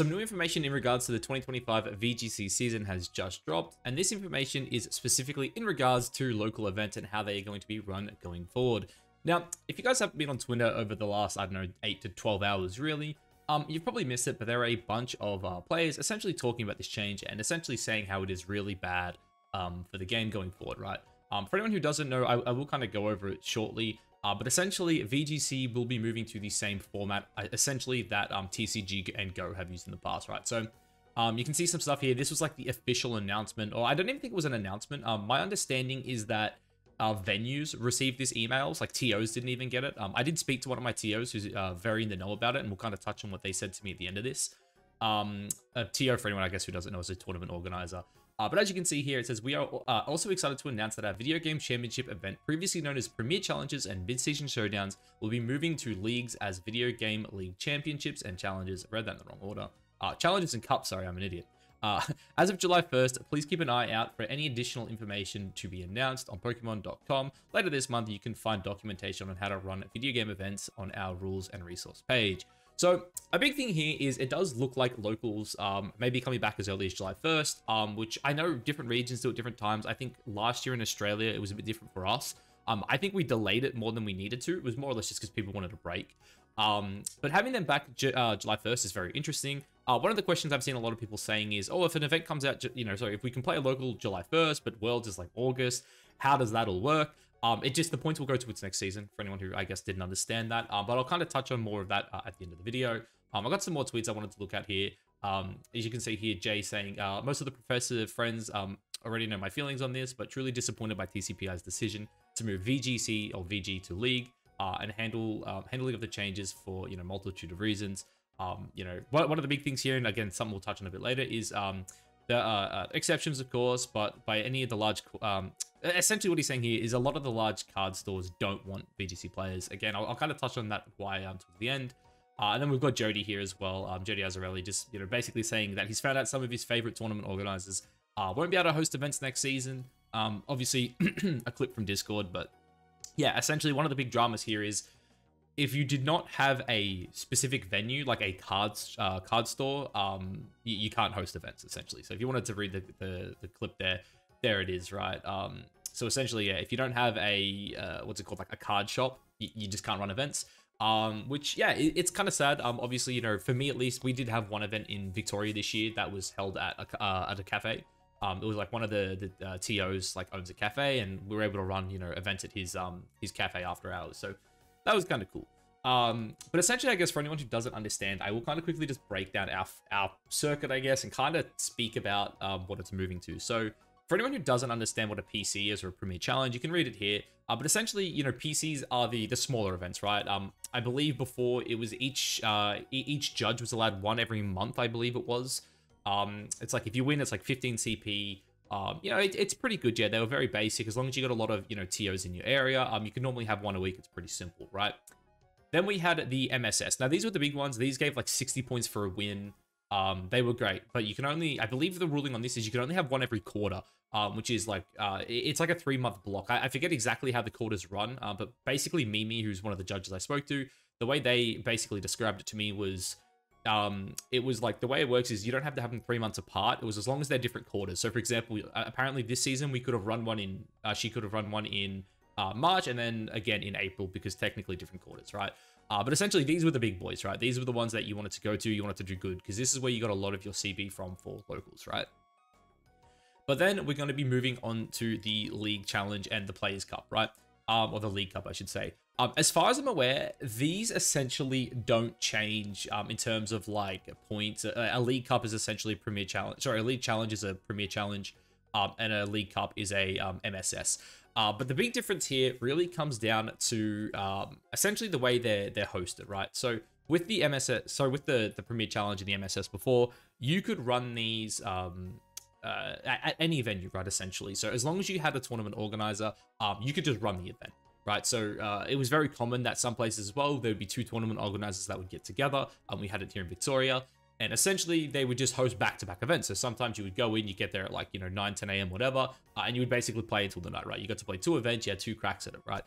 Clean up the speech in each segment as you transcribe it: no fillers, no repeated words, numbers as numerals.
Some new information in regards to the 2025 VGC season has just dropped, and this information is specifically in regards to local events and how they are going to be run going forward. Now, if you guys haven't been on Twitter over the last, I don't know, 8 to 12 hours really, you've probably missed it, but there are a bunch of players essentially talking about this change and essentially saying how it is really bad for the game going forward, right? For anyone who doesn't know, I will kind of go over it shortly. But essentially, VGC will be moving to the same format, essentially, that TCG and Go have used in the past, right? So you can see some stuff here. This was like the official announcement, or I don't even think it was an announcement. My understanding is that venues received this emails, like TOs didn't even get it. I did speak to one of my TOs who's very in the know about it, and we'll kind of touch on what they said to me at the end of this. A TO, for anyone, I guess, who doesn't know, is a tournament organizer. But as you can see here, it says, we are also excited to announce that our video game championship event, previously known as Premier Challenges and Mid-Season Showdowns, will be moving to leagues as video game league championships and challenges. I read that in the wrong order. Challenges and cups, sorry, I'm an idiot. As of July 1st, please keep an eye out for any additional information to be announced on Pokemon.com. Later this month, you can find documentation on how to run video game events on our rules and resource page. So a big thing here is it does look like locals may be coming back as early as July 1st, which I know different regions do at different times. I think last year in Australia, it was a bit different for us. I think we delayed it more than we needed to. It was more or less just because people wanted a break. But having them back July 1st is very interesting. One of the questions I've seen a lot of people saying is, oh, if an event comes out, if we can play a local July 1st, but Worlds is like August, how does that all work? The points will go to its next season for anyone who I guess didn't understand that. But I'll kind of touch on more of that at the end of the video. I got some more tweets I wanted to look at here. As you can see here, Jay saying, most of the professor friends already know my feelings on this, but truly disappointed by TCPi's decision to move VGC or VG to League and handling of the changes for, multitude of reasons. One of the big things here, and again, something we'll touch on a bit later, is there are exceptions, of course, but by any of the large... essentially what he's saying here is a lot of the large card stores don't want VGC players. Again, I'll kind of touch on that why towards the end. And then we've got Jody here as well. Jody Azarelli just, basically saying that he's found out some of his favorite tournament organizers won't be able to host events next season. Obviously, a clip from Discord, but yeah, essentially one of the big dramas here is if you did not have a specific venue, like a card store, you can't host events, essentially. So if you wanted to read the clip there it is, right? So essentially, yeah, if you don't have a, what's it called, like a card shop, you just can't run events. Which, yeah, it's kind of sad. Obviously, for me at least, we did have one event in Victoria this year that was held at a cafe. It was like one of the TOs like owns a cafe, and we were able to run, events at his cafe after hours. So that was kind of cool. But essentially, I guess for anyone who doesn't understand, I will kind of quickly just break down our circuit, I guess, and kind of speak about what it's moving to. So for anyone who doesn't understand what a PC is or a Premier Challenge, you can read it here. But essentially, PCs are the smaller events, right? I believe before it was each judge was allowed one every month, I believe it was. It's like if you win, it's like 15 CP. It's pretty good. Yeah, they were very basic. As long as you got a lot of, TOs in your area, you can normally have one a week. It's pretty simple, right? Then we had the MSS. Now, these were the big ones. These gave like 60 points for a win. They were great, but you can only, I believe the ruling on this is you can only have one every quarter, which is like, it's like a 3-month block. I forget exactly how the quarters run, but basically Mimi, who's one of the judges I spoke to, the way they basically described it to me was, it was like, the way it works is you don't have to have them 3 months apart. It was as long as they're different quarters. So for example, apparently this season we could have run one in, she could have run one in March and then again in April because technically different quarters, right? But essentially, these were the big boys, right? These were the ones that you wanted to go to, you wanted to do good, because this is where you got a lot of your CB from for locals, right? But then we're going to be moving on to the League Challenge and the Players' Cup, right? Or the League Cup, I should say. As far as I'm aware, these essentially don't change in terms of like points. A League Cup is essentially a Premier Challenge. Sorry, a League Challenge is a Premier Challenge, and a League Cup is a MSS. But the big difference here really comes down to essentially the way they're hosted, right? So with the MSS, so with the Premier Challenge and the MSS before, you could run these at any venue, right? Essentially, so as long as you had a tournament organizer, you could just run the event, right? So it was very common that some places as well there would be 2 tournament organizers that would get together, and we had it here in Victoria. And essentially, they would just host back-to-back events. So sometimes you would go in, you get there at like, 9, 10 a.m., whatever, and you would basically play until the night, right? You got to play 2 events, you had 2 cracks at it, right?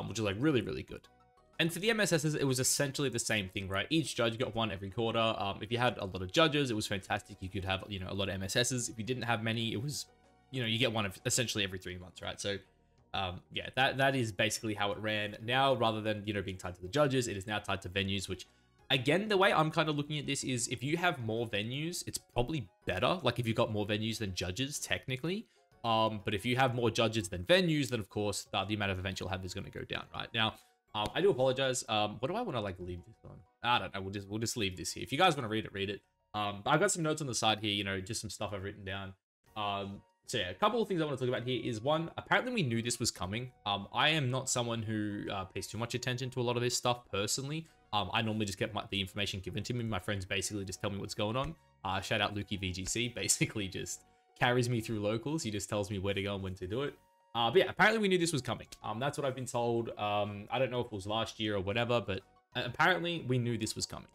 Which is like really, really good. And for the MSSs, it was essentially the same thing, right? Each judge got one every quarter. If you had a lot of judges, it was fantastic. You could have, a lot of MSSs. If you didn't have many, it was, you get one of essentially every 3 months, right? So, yeah, that is basically how it ran. Now, rather than, being tied to the judges, it is now tied to venues, which, again, the way I'm kind of looking at this is if you have more venues, it's probably better. Like, if you've got more venues than judges, technically. But if you have more judges than venues, then, of course, the amount of events you'll have is going to go down, right? Now, I do apologize. What do I want to leave this on? I don't know. We'll just leave this here. If you guys want to read it, read it. I've got some notes on the side here. Just some stuff I've written down. So yeah, a couple of things I want to talk about here is one. Apparently, we knew this was coming. I am not someone who pays too much attention to a lot of this stuff personally. I normally just get the information given to me. My friends basically just tell me what's going on. Shout out Lukey VGC. Basically, just carries me through locals. He just tells me where to go and when to do it. But yeah, apparently we knew this was coming. That's what I've been told. I don't know if it was last year or whatever, but apparently we knew this was coming.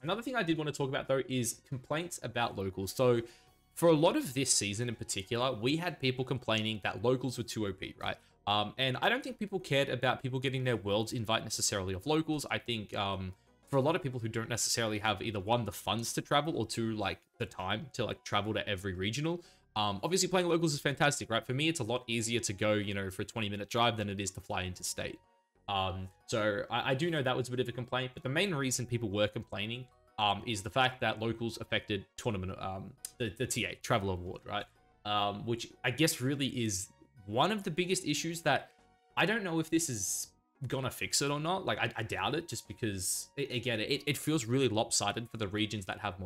Another thing I did want to talk about, though, is complaints about locals. So for a lot of this season in particular, we had people complaining that locals were too OP, right? And I don't think people cared about people getting their worlds invite necessarily of locals. I think for a lot of people who don't necessarily have either one, the funds to travel, or two, the time to travel to every regional, obviously playing locals is fantastic, right? For me, it's a lot easier to go, for a 20-minute drive than it is to fly interstate. So I do know that was a bit of a complaint, but the main reason people were complaining is the fact that locals affected tournament, the TA, Travel Award, right? Which I guess really is one of the biggest issues that I don't know if this is gonna fix it or not. I doubt it, just because it feels really lopsided for the regions that have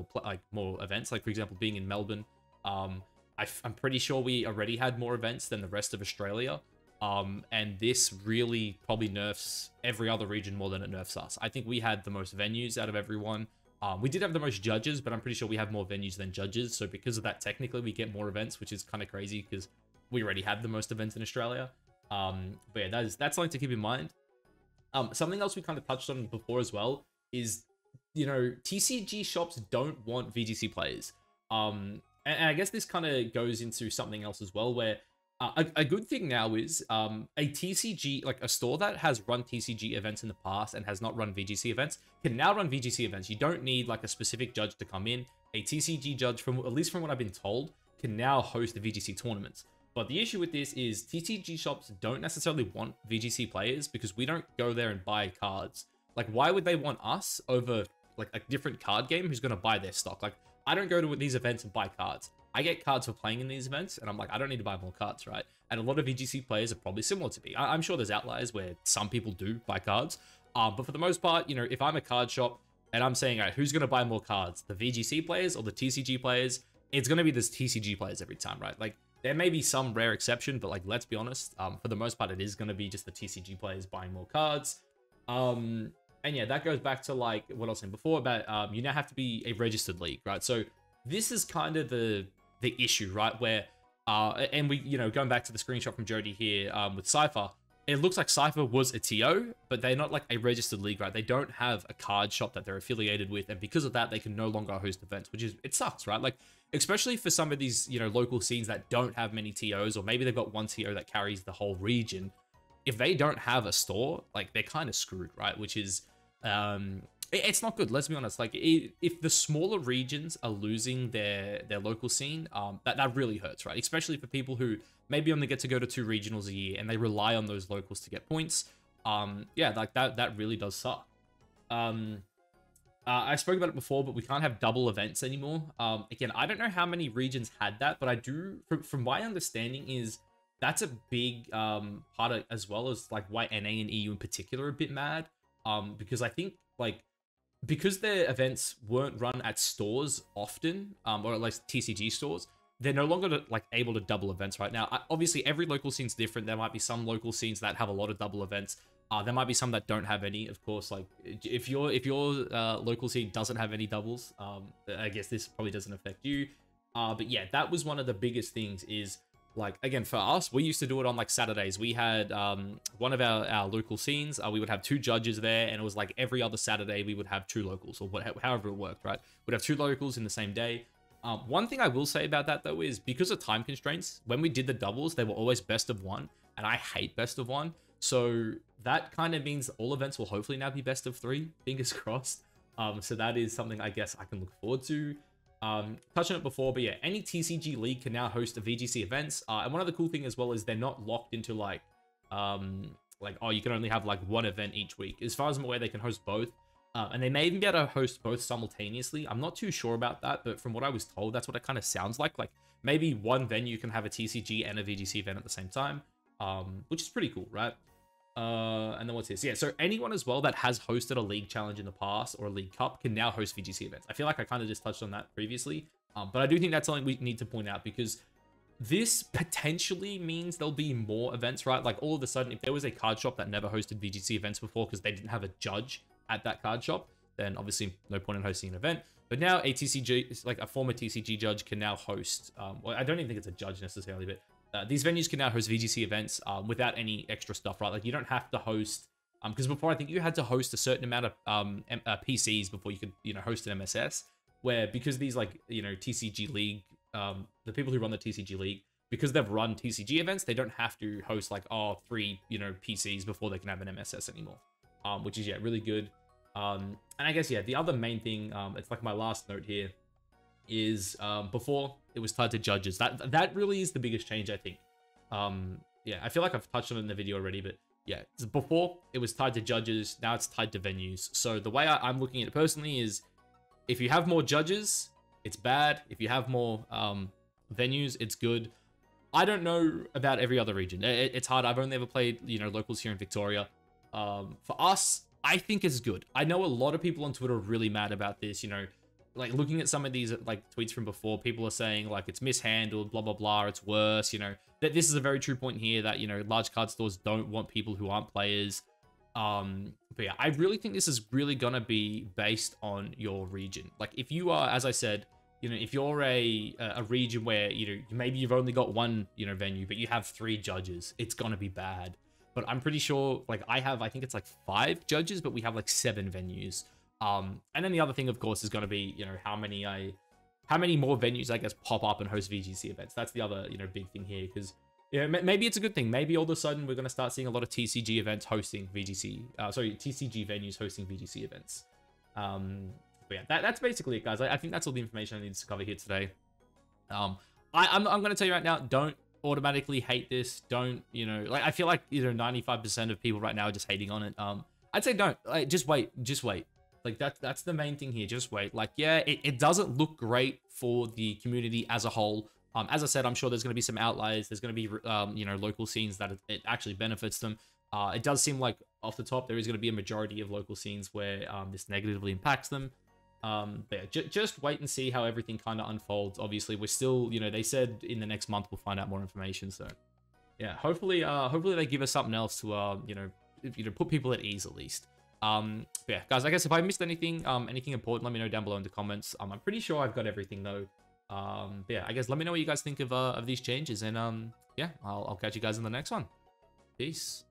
more events. For example, being in Melbourne, I'm pretty sure we already had more events than the rest of Australia. And this really probably nerfs every other region more than it nerfs us. I think we had the most venues out of everyone. We did have the most judges, but I'm pretty sure we have more venues than judges. So because of that, technically we get more events, which is kind of crazy because we already had the most events in Australia. But yeah, that's something to keep in mind. Something else we kind of touched on before as well is, TCG shops don't want VGC players. And I guess this kind of goes into something else as well, where a good thing now is a TCG, a store that has run TCG events in the past and has not run VGC events, can now run VGC events. You don't need a specific judge to come in. A TCG judge, at least from what I've been told, can now host the VGC tournaments. But the issue with this is TCG shops don't necessarily want VGC players because we don't go there and buy cards. Why would they want us over a different card game who's going to buy their stock? I don't go to these events and buy cards. I get cards for playing in these events, and I'm I don't need to buy more cards, right? And a lot of VGC players are probably similar to me. I'm sure there's outliers where some people do buy cards, but for the most part, if I'm a card shop and I'm saying, all right, who's going to buy more cards, the VGC players or the TCG players? It's going to be the TCG players every time, right? There may be some rare exception, but let's be honest, for the most part, it is going to be just the TCG players buying more cards. And yeah, that goes back to what I was saying before about you now have to be a registered league, right? So this is kind of the issue, right? Where and we, going back to the screenshot from Jody here with Cypher, it looks like Cypher was a TO, but they're not a registered league, right? They don't have a card shop that they're affiliated with, and because of that, they can no longer host events, it sucks, right? Especially for some of these, local scenes that don't have many TOs, or maybe they've got one TO that carries the whole region. If they don't have a store, they're kind of screwed, right? Which is, it's not good. Let's be honest. If the smaller regions are losing their local scene, that really hurts, right? Especially for people who maybe only get to go to 2 regionals a year and they rely on those locals to get points. Yeah, that really does suck. I spoke about it before, but we can't have double events anymore. Again, I don't know how many regions had that, but I do, from my understanding, is that's a big part of, as well as why NA and EU in particular are a bit mad. Because I think because their events weren't run at stores often, or at least TCG stores, they're no longer able to double events right now. Obviously, every local scene's different. There might be some local scenes that have a lot of double events. There might be some that don't have any. Of course, if your local scene doesn't have any doubles, I guess this probably doesn't affect you. But yeah, that was one of the biggest things. Is again, for us, we used to do it on Saturdays. We had one of our local scenes. We would have 2 judges there, and it was every other Saturday we would have 2 locals, or however it worked, right? We'd have 2 locals in the same day. One thing I will say about that, though, is because of time constraints, when we did the doubles, they were always best of 1, and I hate best of 1. So that kind of means all events will hopefully now be best of 3, fingers crossed. So that is something I guess I can look forward to. Touched on it before, but yeah, any TCG league can now host the VGC events. And one other cool thing as well is they're not locked into like, oh, you can only have like one event each week. As far as I'm aware, they can host both. And they may even be able to host both simultaneously. I'm not too sure about that, but from what I was told, that's what it kind of sounds like. Like maybe one venue can have a TCG and a VGC event at the same time, which is pretty cool, right? And then what's this? Yeah, so anyone as well that has hosted a league challenge in the past or a league cup can now host VGC events. I feel like I kind of just touched on that previously, but I do think that's something we need to point out because this potentially means there'll be more events, right? Like all of a sudden, if there was a card shop that never hosted VGC events before because they didn't have a judge at that card shop, then obviously no point in hosting an event. But now a TCG, like a former TCG judge can now host, well, I don't even think it's a judge necessarily, but these venues can now host VGC events without any extra stuff, right? Like you don't have to host, because before I think you had to host a certain amount of PCs before you could, host an MSS, where because these like, TCG league, the people who run the TCG league, because they've run TCG events, they don't have to host like, 3, PCs before they can have an MSS anymore, which is, yeah, really good. And I guess, yeah, the other main thing, it's like my last note here, is before it was tied to judges. That really is the biggest change, I think. Yeah, I feel like I've touched on it in the video already, but yeah, before it was tied to judges, now it's tied to venues. So the way I'm looking at it personally is if you have more judges, it's bad. If you have more venues, it's good. I don't know about every other region. It's hard. I've only ever played, locals here in Victoria. For us, I think it's good. I know a lot of people on Twitter are really mad about this, like looking at some of these like tweets from before, people are saying like it's mishandled, blah, blah, blah, it's worse, that this is a very true point here that, large card stores don't want people who aren't players. But yeah, I really think this is really gonna be based on your region. Like if you are, as I said, if you're a region where, maybe you've only got one, venue, but you have 3 judges, it's gonna be bad. But I'm pretty sure, like I think it's like 5 judges, but we have like 7 venues. And then the other thing, of course, is going to be, how many more venues, I guess, pop up and host VGC events. That's the other, big thing here, because, maybe it's a good thing. Maybe all of a sudden we're going to start seeing a lot of TCG events hosting VGC, TCG venues hosting VGC events. But yeah, that's basically it, guys. I think that's all the information I needed to cover here today. I'm going to tell you right now, don't automatically hate this. Don't, like, I feel like, 95% of people right now are just hating on it. I'd say don't. Like, just wait. Like that's the main thing here. Just wait. Like, yeah, it doesn't look great for the community as a whole. As I said, I'm sure there's going to be some outliers. There's going to be, local scenes that it actually benefits them. It does seem like off the top, there is going to be a majority of local scenes where this negatively impacts them. But yeah, just wait and see how everything kind of unfolds. Obviously, we're still, they said in the next month we'll find out more information. So yeah, hopefully they give us something else to, put people at ease at least. Yeah, guys, I guess if I missed anything, anything important, let me know down below in the comments. I'm pretty sure I've got everything though. But yeah, I guess let me know what you guys think of these changes, and yeah, I'll catch you guys in the next one. Peace.